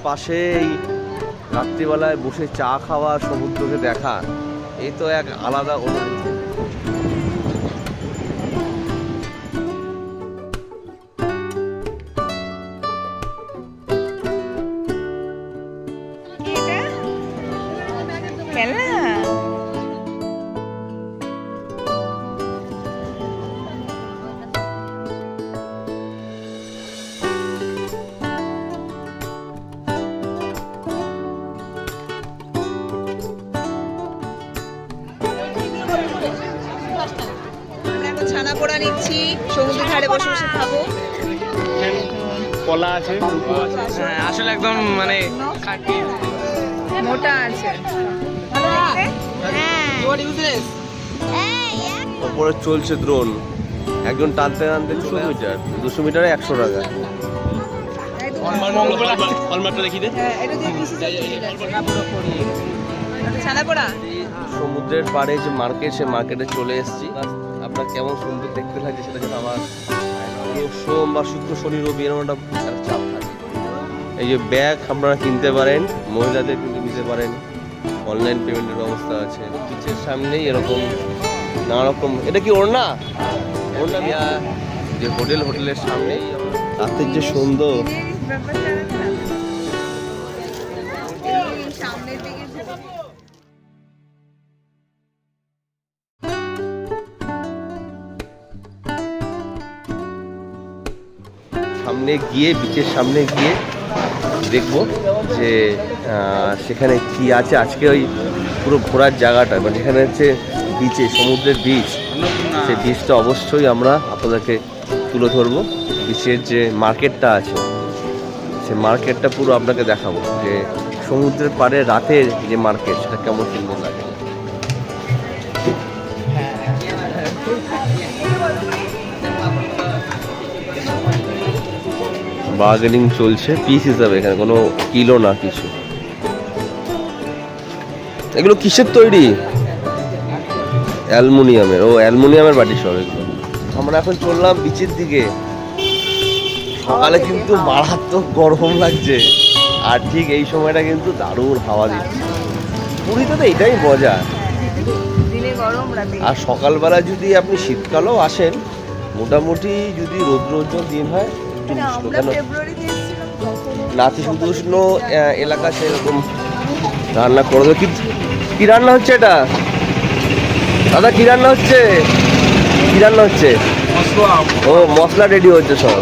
পাশে এই রাত্রিবেলায় বসে চা খাওয়া, সমুদ্রকে দেখা, এই তো এক আলাদা অনুভূতি। ছানা পোড়া নিচ্ছি, সমুদ্রের ধারে বসে বসে খাবো। কলা আছে, আসলে একদম মানে মোটা আছে। ওপরে চলছে দ্রোন, একজন টানতে টানতে 200 মিটারে 100 টাকা। সমুদ্রের পাড়ে যে মার্কেট, সে মার্কেটে চলে এসেছি। আপনার কেমন সুন্দর দেখতে লাগছে সেটা যেন আমার সোম বা শুক্র শনি রবি এরকম একটা চাপ থাকে। এই যে ব্যাগ আপনারা কিনতে পারেন, মহিলাদের কিন্তু নিতে পারেন, অনলাইন পেমেন্টের ব্যবস্থা আছে। বিচের সামনেই এরকম নানা রকম, এটা কি ওড়না ওড়না যে হোটেলের সামনেই রাতের যে সুন্দর। সামনে গিয়ে, বিচের সামনে গিয়ে দেখবো যে সেখানে কি আছে। আজকে ওই পুরো ঘোরার জায়গাটা, মানে যেখানে হচ্ছে বিচে, সমুদ্রের বিচ, সেই বিচটা অবশ্যই আমরা আপনাদেরকে তুলে ধরবো। বিচের যে মার্কেটটা আছে, সেই মার্কেটটা পুরো আপনাকে দেখাবো, যে সমুদ্রের পাড়ে রাতের যে মার্কেট, সেটা কেমন সুন্দর লাগে। বার্গেনিং চলছে পিস হিসাবে, এখানে কোনো কিলো না কিছু। এগুলো কিসের তৈরি? অ্যালুমিনিয়ামের। ও, অ্যালুমিনিয়ামের বাটি সব এগুলো। আমরা এখন চললাম বিচের দিকে। সকালে কিন্তু মারাত্মক গরম লাগছে, আর ঠিক এই সময়টা কিন্তু দারুণ হাওয়া দিচ্ছে। পুরীতে তো এটাই মজা। আর সকালবেলা যদি আপনি শীতকালেও আসেন, মোটামুটি যদি রৌদ্রোজ্জ্বল দিন হয়, নাতিশীতোষ্ণ এলাকা, সেরকম রান্না করে দেবে। কি রান্না হচ্ছে এটা দাদা? কি রান্না হচ্ছে? কি রান্না হচ্ছে? ও, মশলা রেডি হচ্ছে সব।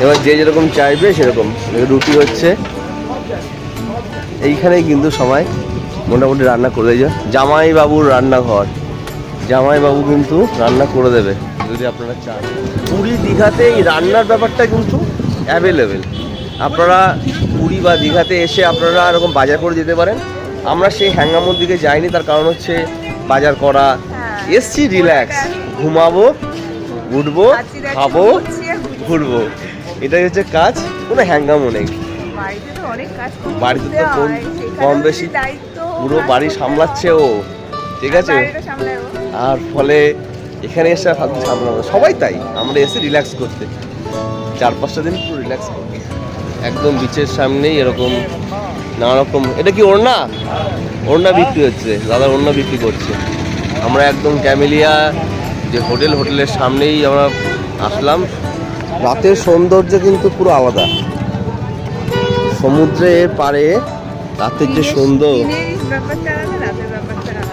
এবার যে যেরকম চাইবে সেরকম। রুটি হচ্ছে এইখানেই, কিন্তু সময় মোটামুটি রান্না করে দেয়। জামাই বাবুর রান্নাঘর, জামাই বাবু কিন্তু রান্না করে দেবে যদি আপনারা চান। পুরী দীঘাতে এই রান্নার ব্যাপারটা কিন্তু অ্যাভেলেবেল। আপনারা পুরী বা দীঘাতে এসে আপনারা এরকম বাজার করে যেতে পারেন। আমরা সেই হ্যাঙ্গামোর দিকে যাইনি, তার কারণ হচ্ছে বাজার করা। এসছি রিল্যাক্স, ঘুমাবো, উঠবো, খাবো, ঘুরবো, এটাই হচ্ছে কাজ। কোনো হ্যাঙ্গামো নেই। বাড়িতে তো কম বেশি পুরো বাড়ি সামলাচ্ছে ও, ঠিক আছে। আর ফলে এখানে এসে সামলাবো, সবাই তাই। আমরা এসে রিল্যাক্স করতে, 4-5টা দিন পুরো রিল্যাক্স করতে। একদম বিচের সামনেই এরকম নানা রকম। এটা কি ওড়না? ওড়না বিক্রি হচ্ছে, দাদা ওড়না বিক্রি করছে। আমরা একদম ক্যামেলিয়া যে হোটেলের সামনেই আমরা আসলাম। রাতের সৌন্দর্য কিন্তু পুরো আলাদা। সমুদ্রের পাড়ে রাতের যে সুন্দর।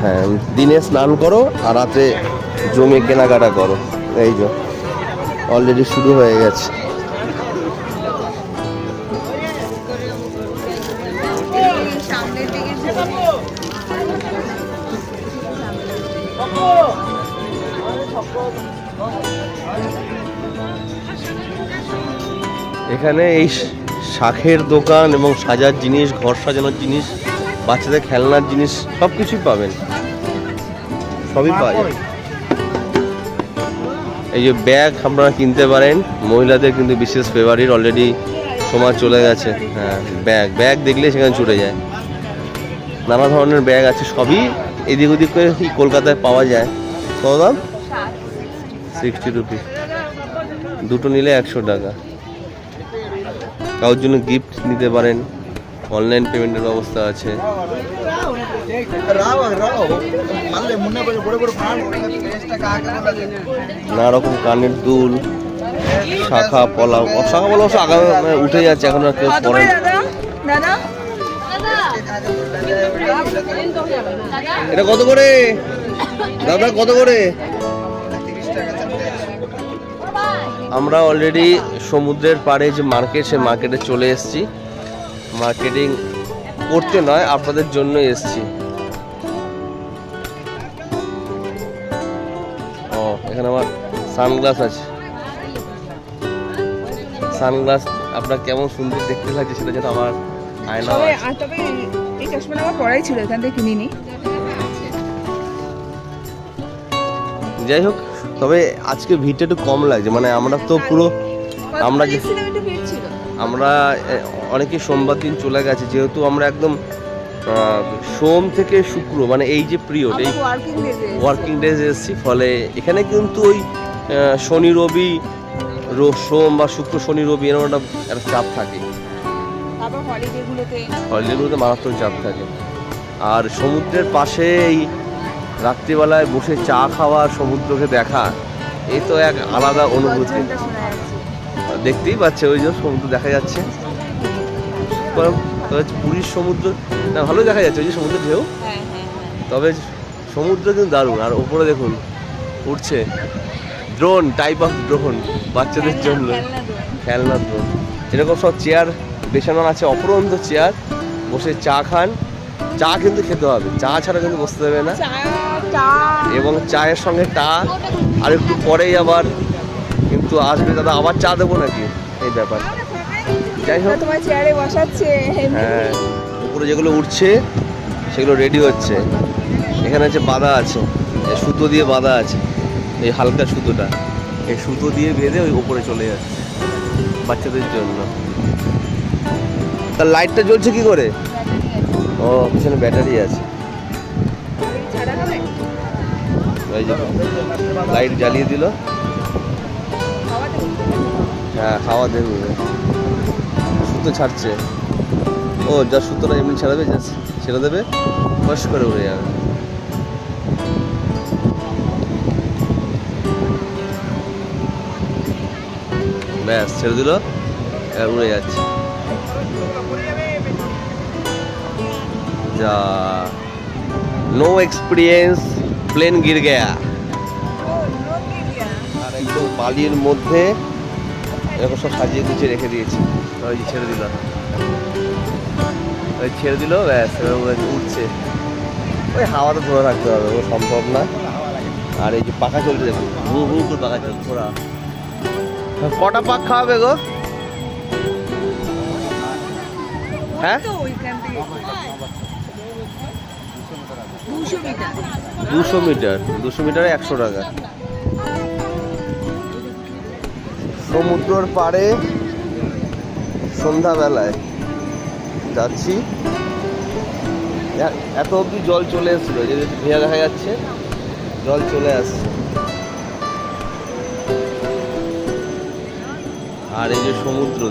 হ্যাঁ, দিনে স্নান করো আর রাতে জমে কেনাকাটা করো। এই যে অলরেডি শুরু হয়ে গেছে। এখানে এই শাঁখের দোকান এবং সাজার জিনিস, ঘর সাজানোর জিনিস, বাচ্চাদের খেলনার জিনিস সব কিছুই পাবেন, সবই পাওয়া যায়। এই যে ব্যাগ আপনারা কিনতে পারেন, মহিলাদের কিন্তু বিশেষ ফেভারিট। অলরেডি সময় চলে গেছে। হ্যাঁ, ব্যাগ দেখলে সেখানে ছুটে যায়। নানা ধরনের ব্যাগ আছে, সবই এদিক ওদিক করে কলকাতায় পাওয়া যায়। কত দাম? 60 রুপি। দুটো নিলে 100 টাকা। কারোর জন্য গিফট নিতে পারেন, অনলাইন পেমেন্টের ব্যবস্থা আছে। নানা রকম কানের দুল, শাখা পলা, শাখা পলা অবশ্য আগামী উঠে যাচ্ছে, এখন আর কেউ পরে না। এটা কত করে দাদা, কত করে? আমরা অলরেডি সমুদ্রের পাড়ে যে মার্কেট, সে মার্কেটে চলে এসেছি। মার্কেটিং করতে নয়, আপনাদের জন্য এসেছি। ও, এখানে আমার সানগ্লাস আছে। সানগ্লাস আপনার কেমন সুন্দর দেখতে লাগছে সেটা যেন আমার আয়না। তবে এই চশমাটা আমার পড়াই ছিল, এখান থেকে কিনিনি। যাই হোক, তবে আজকে ভিড়টা একটু কম লাগছে, মানে আমরা তো পুরো আমরা অনেকে সোমবার দিন চলে গেছে, যেহেতু আমরা একদম সোম থেকে শুক্র, মানে এই যে পিরিয়ড, এই ওয়ার্কিং ডেজ এসেছি, ফলে এখানে কিন্তু ওই শনি রবি, সোম বা শুক্র শনি রবি এরকম একটা চাপ থাকে, হলিডেগুলোতে মারাত্মক চাপ থাকে। আর সমুদ্রের পাশে এই রাত্রিবেলায় বসে চা খাওয়া, সমুদ্রকে দেখা, এই তো এক আলাদা অনুভূতি। দেখতেই পাচ্ছে, ওই যে সমুদ্র দেখা যাচ্ছে, পুরীর সমুদ্র না ভালো দেখা যাচ্ছে, ওই যে সমুদ্র ঢেউ। তবে সমুদ্র কিন্তু দারুণ। আর ওপরে দেখুন উঠছে ড্রোন, টাইপ অফ ড্রোন, বাচ্চাদের জন্য খেলনা ড্রোন। এরকম সব চেয়ার বেছানো আছে, অপরন্ত চেয়ার, বসে চা খান। চা কিন্তু খেতে হবে, চা ছাড়া কিন্তু বসতে দেবে না। এবং চায়ের সঙ্গে টা, আর একটু পরেই আবার কিন্তু আসবে দাদা, আবার চা দেবো নাকি, এই ব্যাপার। যাই হোক, তোমার চেয়ারে বসাচ্ছে। হ্যাঁ, উপরে যেগুলো উঠছে সেগুলো রেডি হচ্ছে। এখানে হচ্ছে বাঁধা আছে, সুতো দিয়ে বাঁধা আছে, এই হালকা সুতোটা, এই সুতো দিয়ে বেঁধে ওই উপরে চলে যাচ্ছে বাচ্চাদের জন্য। তার লাইটটা জ্বলছে কি করে? ও, পিছনে ব্যাটারি আছে। লাইট জ্বালিয়ে দিল। হ্যাঁ, খাওয়া দেবে, সুতো ছাড়ছে। ও, যা সুতোটা এমনি ছাড়াবে, যা ছেড়ে দেবে, ফস করে উড়ে যাবে। ব্যাস, ছেড়ে দিল, উড়ে যাচ্ছে। যা, no experience, plane Gir Gaya. আর একদম বালির মধ্যে এরকম সব সাজিয়ে গুছিয়ে রেখে দিয়েছি। ওই যে ছেড়ে দিল, ওই ছেড়ে দিল, ব্যাস উঠছে। ওই হাওয়া তো ধরে রাখতে হবে, ও সম্ভব না। আর এই যে পাখা চলছে, দেখুন হু হু করে পাখা চলছে। ঘোরা কটা পাক খাওয়াবে গো? হ্যাঁ, 200 মিটার, 200 মিটারে 100 টাকা। সমুদ্রের পাড়ে সন্ধ্যাবেলায় যাচ্ছি, এত অবধি জল চলে এসেছিল, যে ভেজা দেখা যাচ্ছে, জল চলে আসছে। আর এই যে সমুদ্র,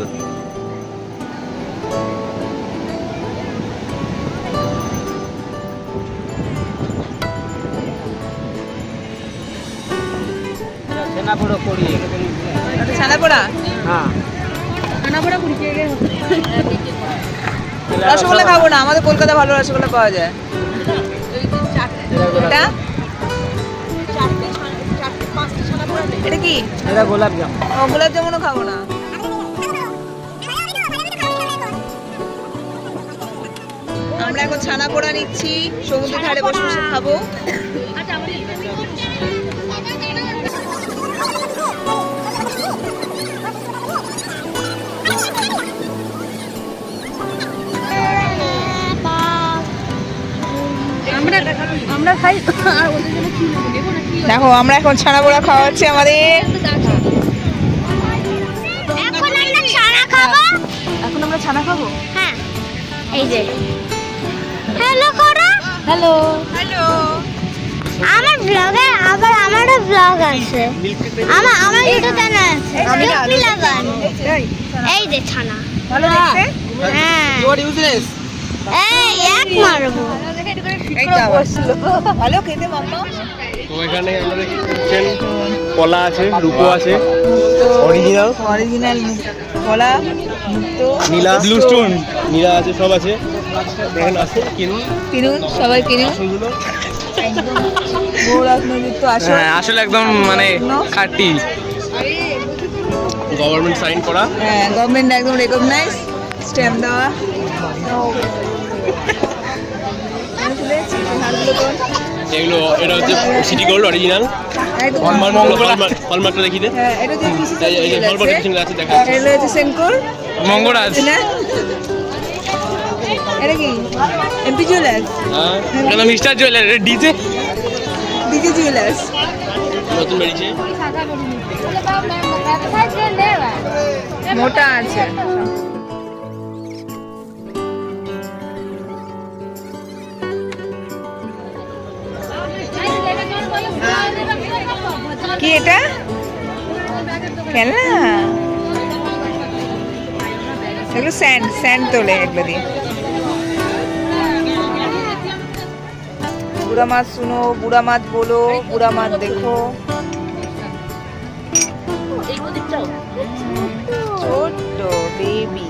রসগোল্লা খাবো না, আমাদের কলকাতা ভালো রসগোল্লা পাওয়া যায়। এটা কি? এটা গোলাপ জামুন। ও, গোলাপ জামুনও খাবো না। আমরা এখন ছানা পোড়া নিচ্ছি, সমুদ্রের ধারে বসে বসে খাবো। আমরা খাই, আর ওদের জন্য কি নেবো নাকি? দেখো, আমরা এখন ছানা পোড়া খাওয়া হচ্ছে আমাদের। এখন আমরা ছানা খাবো। এখন আমরা ছানা খাবো। হ্যাঁ, এই যে হ্যালো করো। Hello hello. আমার ব্লগে আবার আমারও ব্লগ আছে আমার ইউটিউব চ্যানেল আছে আমি না আমি লাগান এই যে ছানা ভালো দেখতে হ্যাঁ এই এক মারবো এই তো আবার। ভালো খেতে মাম্মা তো এখানে আমরা দেখছি কলা আছে, রূপো আছে, অরিজিনাল অরিজিনাল কলা মুক্ত নীলা, ব্লু স্টোন, নীলা আছে, সব আছে। এখানে আছে কিনুন কিনুন সবাই কিনুন আসলগুলো। গৌরত্নযুক্ত আসল হ্যাঁ আসলে একদম মানে খাঁটি। গভর্নমেন্ট সাইন করা। হ্যাঁ গভর্নমেন্ট একদম রেকগনাইজ স্ট্যাম্প দেওয়া এগুলো এটা হচ্ছে সিটি গোল্ড অরিজিনাল। একদম হলমার্কটা দেখি দে। হ্যাঁ এটা যে পিসি এই যে হলমার্ক পিছনে আছে দেখা যাচ্ছে। এটা হচ্ছে সেনকোর মঙ্গরাজ না এটা কি এমপি জুয়েলার্স হ্যাঁ এটা mister jewellery DJ. DJ jewellers নতুন বেরিয়েছে। মোটা আছে কি এটা খেলনা এগুলো স্যান্ড তোলে এগুলো দিয়ে বুড়া মাছ শুনো বুড়া মাছ বলো বুড়া মাছ দেখো ছোট্ট বেবি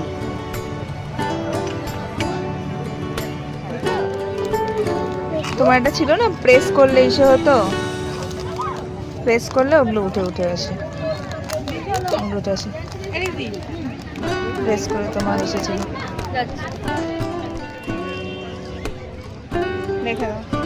তোমার এটা ছিল না প্রেস করলে এসে হতো প্রেস করলে ওগুলো উঠে উঠে আসে ওগুলো উঠে আসে প্রেস করে তোমার এসেছিল দেখে দাও